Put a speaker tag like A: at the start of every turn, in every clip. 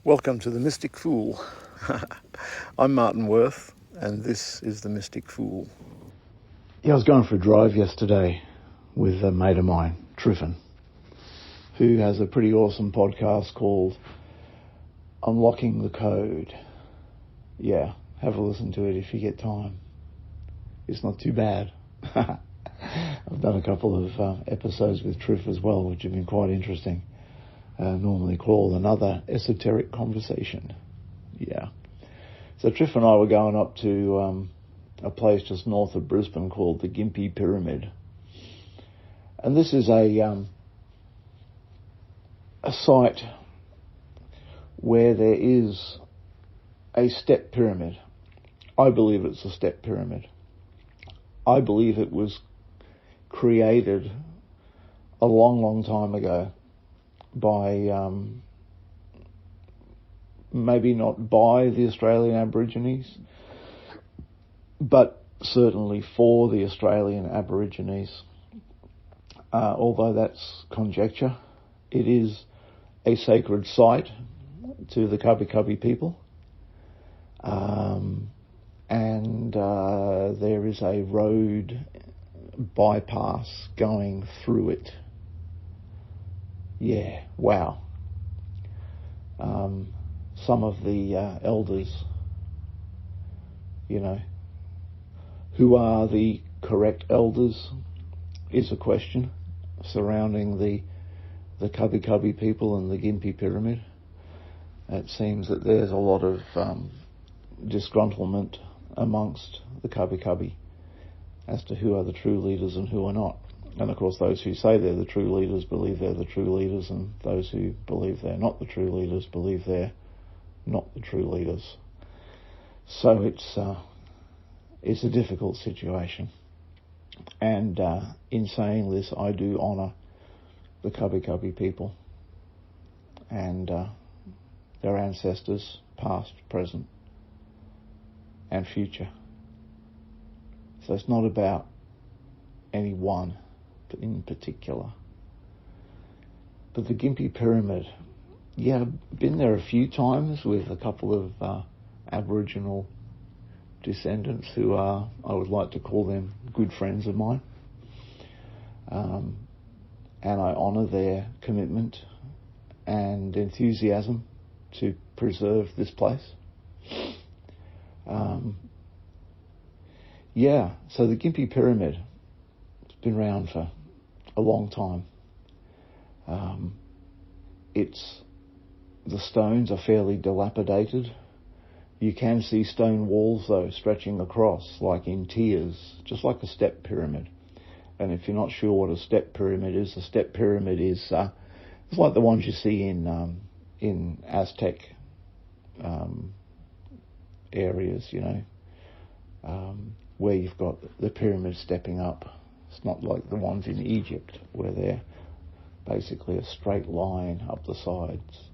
A: Welcome to the Mystic Fool. I'm Martin Worth, and this is the Mystic Fool.
B: Yeah, I was going for a drive yesterday with a mate of mine, Triffin, who has a pretty awesome podcast called Unlocking the Code. Yeah, have a listen to it if you get time. It's not too bad. I've done a couple of episodes with Triff as well, which have been quite interesting. Normally called Another Esoteric Conversation. Yeah. So Triff and I were going up to a place just north of Brisbane called the Gympie Pyramid. And this is a site where there is a step pyramid. I believe it's a step pyramid. I believe it was created a long, long time ago by, maybe not by the Australian Aborigines, but certainly for the Australian Aborigines. Although that's conjecture, it is a sacred site to the Gympie people. And there is a road bypass going through it. Yeah, wow. Some of the elders, who are the correct elders is a question surrounding the Gympie people and the Gympie Pyramid. It seems that there's a lot of disgruntlement amongst the Gympie as to who are the true leaders and who are not. And of course those who say they're the true leaders believe they're the true leaders, and those who believe they're not the true leaders believe they're not the true leaders. So it's a difficult situation. And in saying this, I do honour the Gympie people and their ancestors, past, present and future. So it's not about any one in particular. But the Gympie Pyramid, yeah, I've been there a few times with a couple of Aboriginal descendants who are, I would like to call them good friends of mine. And I honour their commitment and enthusiasm to preserve this place. So the Gympie Pyramid, it's been around for a long time. The stones are fairly dilapidated. You can see stone walls though stretching across, like in tiers, just like a step pyramid. And if you're not sure what a step pyramid is, a step pyramid is it's like the ones you see in Aztec areas, where you've got the pyramid stepping up. It's not like the ones in Egypt where they're basically a straight line up the sides.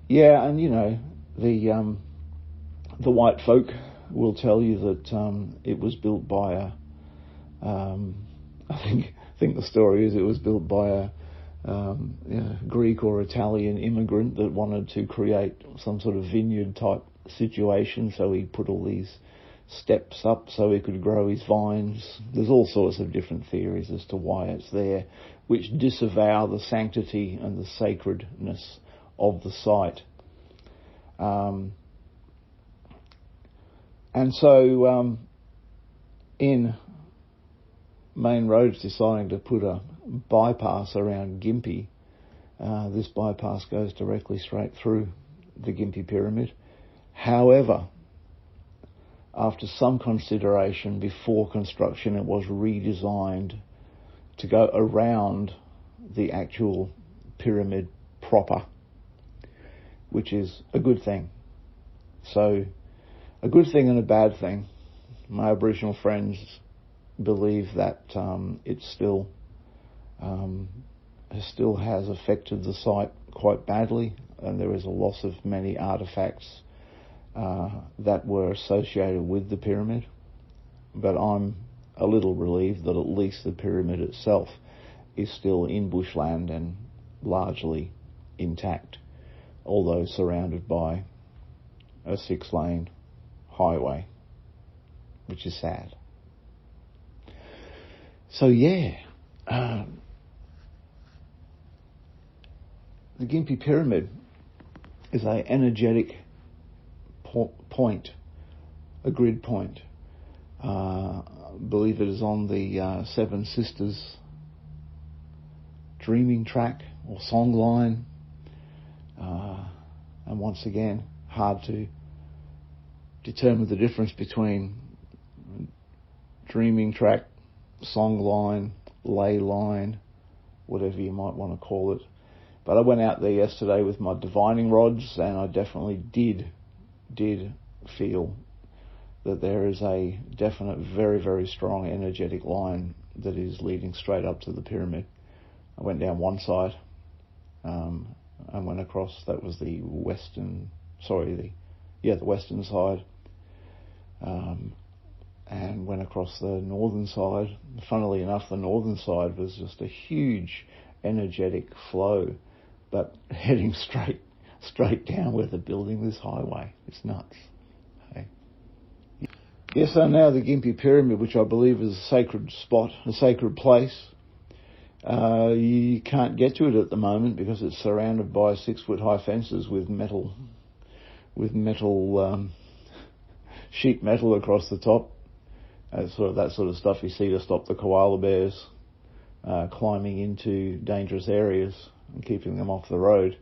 B: Yeah, and the white folk will tell you that it was built by I think the story is it was built by a Greek or Italian immigrant that wanted to create some sort of vineyard type situation, so he put all these steps up so he could grow his vines. There's all sorts of different theories as to why it's there, which disavow the sanctity and the sacredness of the site. And so in Main Roads deciding to put a bypass around Gympie, this bypass goes directly straight through the Gympie Pyramid. However, after some consideration before construction, it was redesigned to go around the actual pyramid proper, which is a good thing. So, a good thing and a bad thing. My Aboriginal friends believe that it still has affected the site quite badly, and there is a loss of many artefacts that were associated with the pyramid. But I'm a little relieved that at least the pyramid itself is still in bushland and largely intact. although surrounded by a 6-lane highway, which is sad. So the Gympie Pyramid is an energetic point, a grid point. I believe it is on the Seven Sisters dreaming track or song line. And once again, hard to determine the difference between dreaming track, song line, ley line, whatever you might want to call it. But I went out there yesterday with my divining rods, and I definitely did feel that there is a definite, very, very strong energetic line that is leading straight up to the pyramid. I went down one side, and went across. That was the western side, and went across the northern side. Funnily enough, the northern side was just a huge energetic flow, but heading straight down where they're building this highway. It's nuts. Hey. Yes, so now the Gympie Pyramid, which I believe is a sacred spot, a sacred place. You can't get to it at the moment because it's surrounded by 6-foot high fences with metal sheet metal across the top. That sort of stuff you see to stop the koala bears climbing into dangerous areas and keeping them off the road.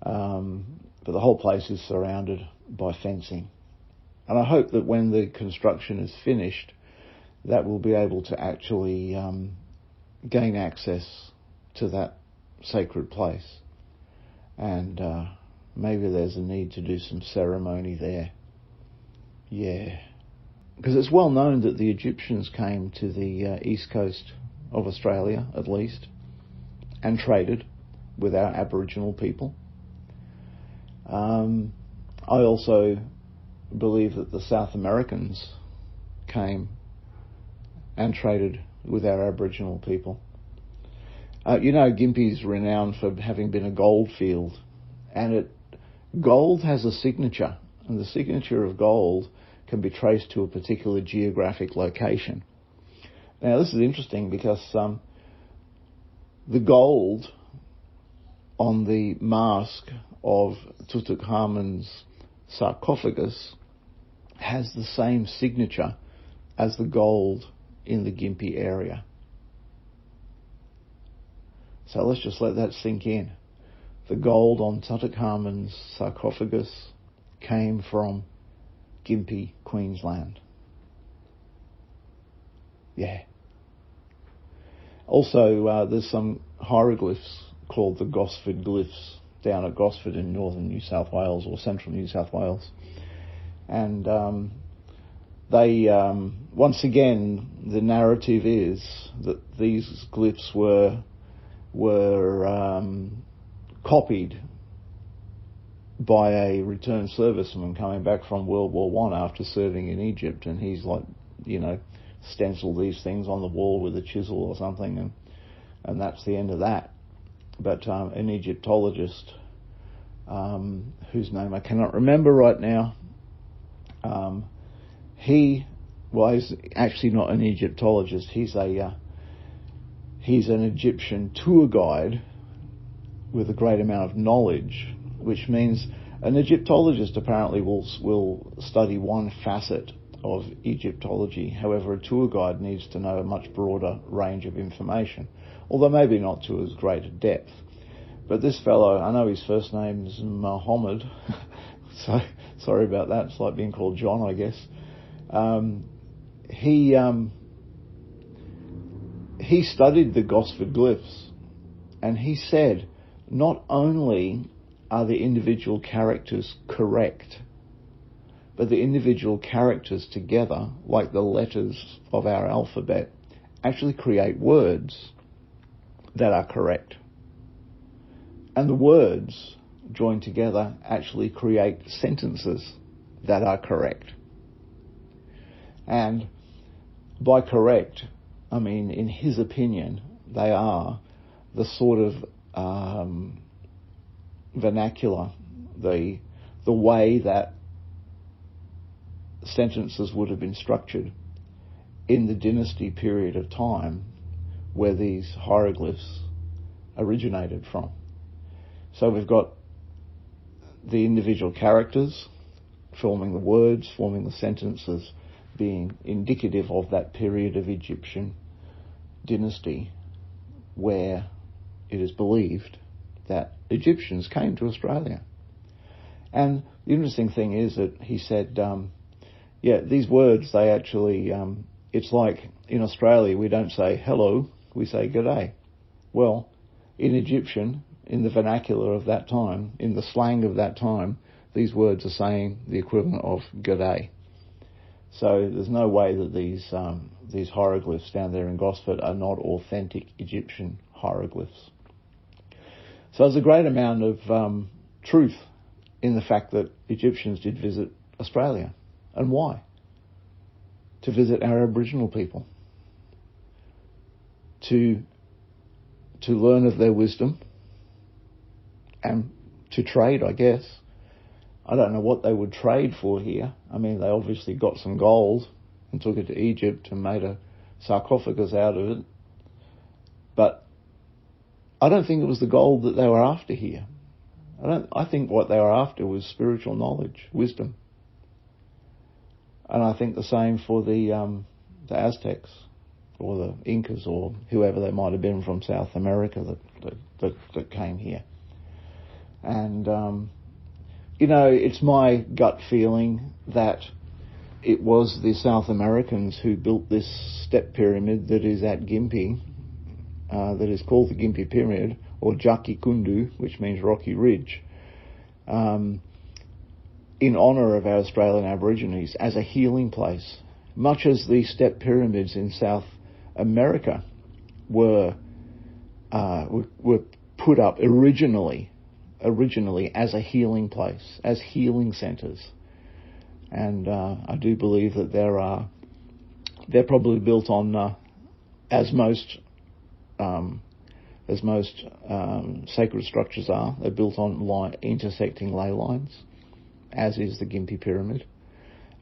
B: But the whole place is surrounded by fencing. And I hope that when the construction is finished, that we'll be able to actually gain access to that sacred place. And maybe there's a need to do some ceremony there. Yeah. Because it's well known that the Egyptians came to the east coast of Australia, at least, and traded with our Aboriginal people. I also believe that the South Americans came and traded with our Aboriginal people. Gympie is renowned for having been a gold field, and gold has a signature, and the signature of gold can be traced to a particular geographic location. Now, this is interesting because the gold on the mask of Tutankhamun's sarcophagus has the same signature as the gold in the Gympie area. So let's just let that sink in. The gold on Tutankhamun's sarcophagus came from Gympie, Queensland. Yeah. Also, there's some hieroglyphs called the Gosford glyphs down at Gosford in northern New South Wales or central New South Wales. And they, once again, the narrative is that these glyphs were copied by a returned serviceman coming back from World War I after serving in Egypt, and he's stenciled these things on the wall with a chisel or something, and that's the end of that. But an Egyptologist, whose name I cannot remember right now, he's actually not an Egyptologist. He's an Egyptian tour guide with a great amount of knowledge, which means an Egyptologist apparently will study one facet of Egyptology. However, a tour guide needs to know a much broader range of information, although maybe not to as great a depth. But this fellow, I know his first name is Mohammed, so sorry about that. It's like being called John, I guess. He studied the Gosford glyphs, and he said not only are the individual characters correct, but the individual characters together, like the letters of our alphabet, actually create words that are correct. And the words joined together actually create sentences that are correct. And by correct, I mean, in his opinion, they are the sort of vernacular the way that sentences would have been structured in the dynasty period of time where these hieroglyphs originated from. So we've got the individual characters forming the words, forming the sentences, being indicative of that period of Egyptian dynasty where it is believed that Egyptians came to Australia. And the interesting thing is that he said, these words, they actually, it's like in Australia we don't say hello, we say g'day. Well, in Egyptian, in the vernacular of that time, in the slang of that time, these words are saying the equivalent of g'day. So there's no way that these hieroglyphs down there in Gosford are not authentic Egyptian hieroglyphs. So there's a great amount of truth in the fact that Egyptians did visit Australia. And why? To visit our Aboriginal people. To learn of their wisdom and to trade, I guess. I don't know what they would trade for here. I mean, they obviously got some gold and took it to Egypt and made a sarcophagus out of it. But I don't think it was the gold that they were after here. I think what they were after was spiritual knowledge, wisdom. And I think the same for the Aztecs or the Incas or whoever they might have been from South America that came here. And, it's my gut feeling that it was the South Americans who built this step pyramid that is at Gympie, that is called the Gympie Pyramid, or Jaki Kundu, which means Rocky Ridge, in honour of our Australian Aborigines as a healing place, much as the step pyramids in South America were put up originally as a healing place, as healing centres. And I do believe that they're probably built on, as most sacred structures are, they're built on intersecting ley lines, as is the Gympie Pyramid,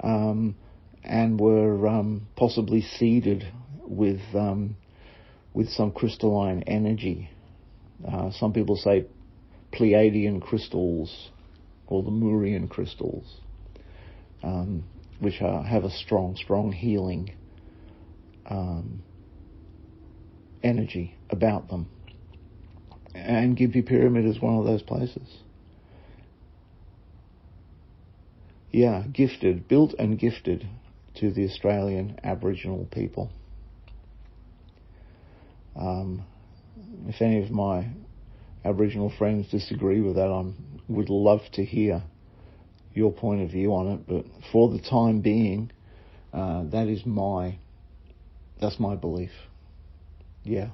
B: and were possibly seeded with some crystalline energy. Some people say Pleiadian crystals or the Murian crystals, which have a strong healing energy about them. And Gympie Pyramid is one of those places. Yeah, built and gifted to the Australian Aboriginal people. If any of my Aboriginal friends disagree with that, I would love to hear your point of view on it. But for the time being, that's my belief. Yeah.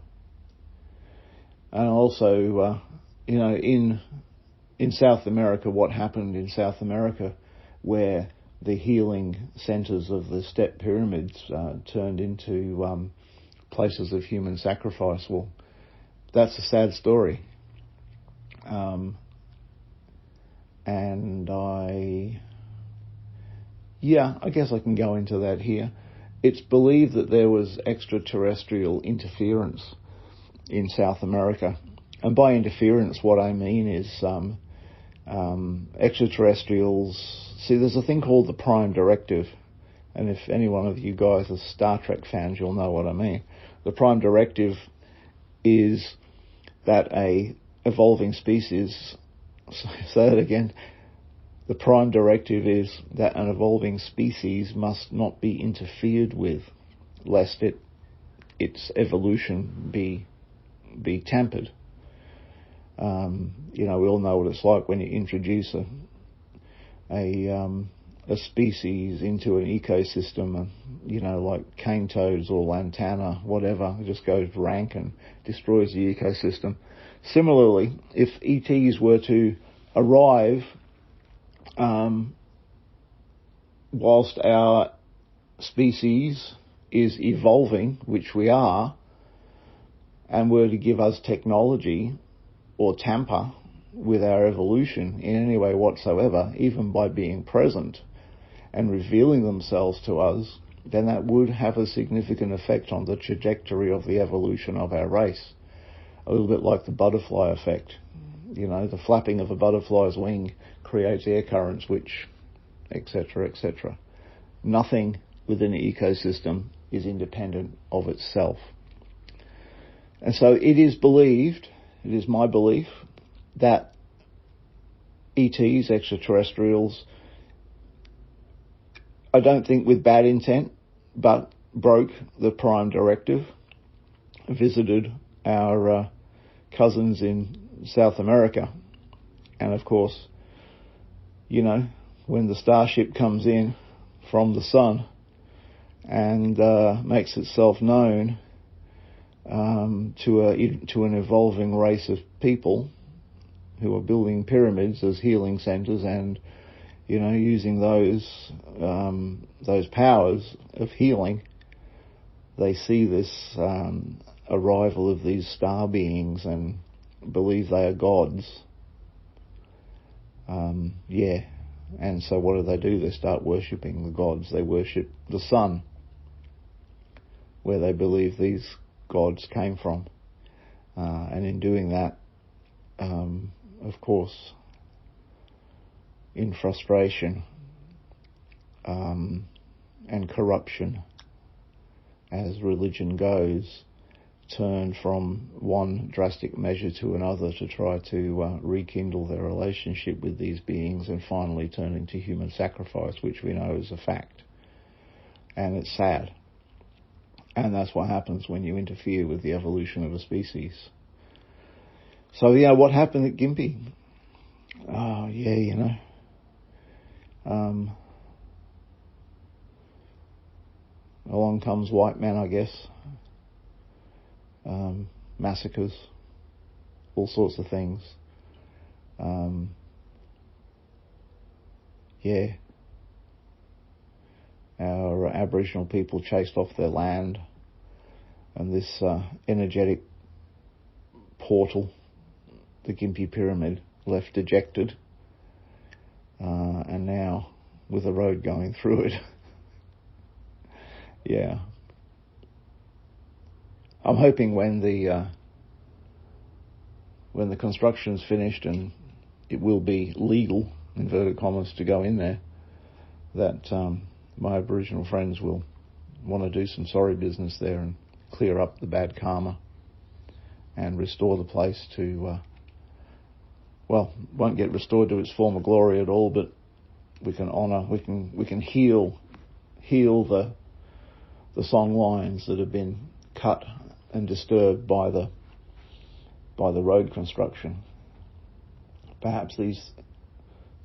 B: And also, in South America, what happened in South America, where the healing centres of the step pyramids turned into places of human sacrifice, well, that's a sad story. And I guess I can go into that here. It's believed that there was extraterrestrial interference in South America. And by interference, what I mean is extraterrestrials. See, there's a thing called the Prime Directive. And if any one of you guys are Star Trek fans, you'll know what I mean. The Prime Directive is that a evolving species, say that again, the Prime Directive is that an evolving species must not be interfered with, lest its evolution be tampered. We all know what it's like when you introduce a species into an ecosystem, like cane toads or lantana, whatever, it just goes rank and destroys the ecosystem. Similarly, if ETs were to arrive whilst our species is evolving, which we are, and were to give us technology or tamper with our evolution in any way whatsoever, even by being present and revealing themselves to us, then that would have a significant effect on the trajectory of the evolution of our race. A little bit like the butterfly effect. You know, the flapping of a butterfly's wing creates air currents, which, etc., etc. Nothing within the ecosystem is independent of itself. And so it is believed, it is my belief, that ETs, extraterrestrials, I don't think with bad intent, but broke the Prime Directive, visited our cousins in South America. And of course, you know, when the starship comes in from the sun and makes itself known to an evolving race of people who are building pyramids as healing centres and, you know, using those powers of healing, they see this arrival of these star beings and believe they are gods. And so what do? They start worshipping the gods. They worship the sun, where they believe these gods came from. And in doing that, of course, in frustration and corruption, as religion goes, turn from one drastic measure to another to try to rekindle their relationship with these beings, and finally turn into human sacrifice, which we know is a fact. And it's sad. And that's what happens when you interfere with the evolution of a species. So, yeah, what happened at Gympie? Oh, yeah, you know. Along comes white men, I guess. Massacres, all sorts of things. Our Aboriginal people chased off their land, and this energetic portal, the Gympie Pyramid, left dejected, and now with a road going through it. Yeah. I'm hoping when the construction's finished and it will be legal, inverted commas, to go in there, that my Aboriginal friends will want to do some sorry business there and clear up the bad karma and restore the place to, won't get restored to its former glory at all, but we can honour, we can heal the song lines that have been cut and disturbed by the road construction. Perhaps these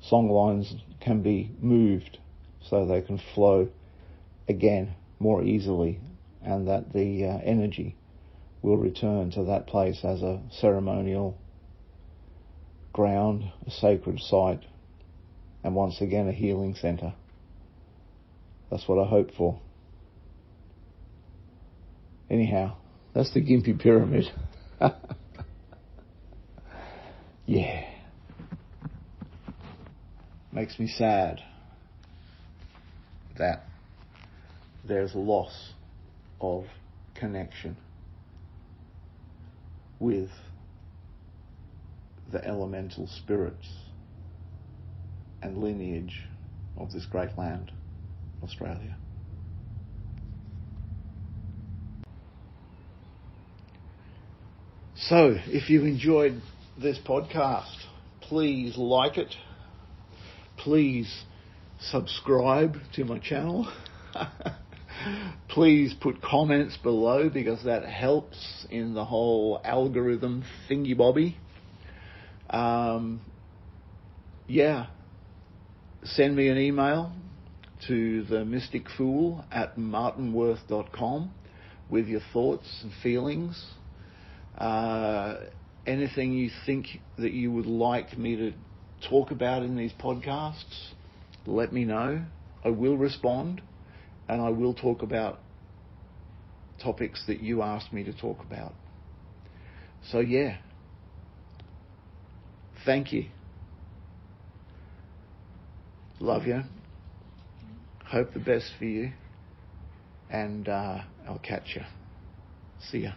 B: song lines can be moved so they can flow again more easily, and that the energy will return to that place as a ceremonial ground, a sacred site, and once again a healing centre. That's what I hope for. Anyhow, that's the Gympie Pyramid. Yeah. Makes me sad that there's loss of connection with the elemental spirits and lineage of this great land, Australia. So, if you enjoyed this podcast, please like it. Please subscribe to my channel. Please put comments below, because that helps in the whole algorithm thingy-bobby. Send me an email to themysticfool@martinworth.com with your thoughts and feelings. Anything you think that you would like me to talk about in these podcasts, let me know. I will respond, and I will talk about topics that you asked me to talk about. So, yeah. Thank you. Love you. Hope the best for you. And I'll catch you. See ya.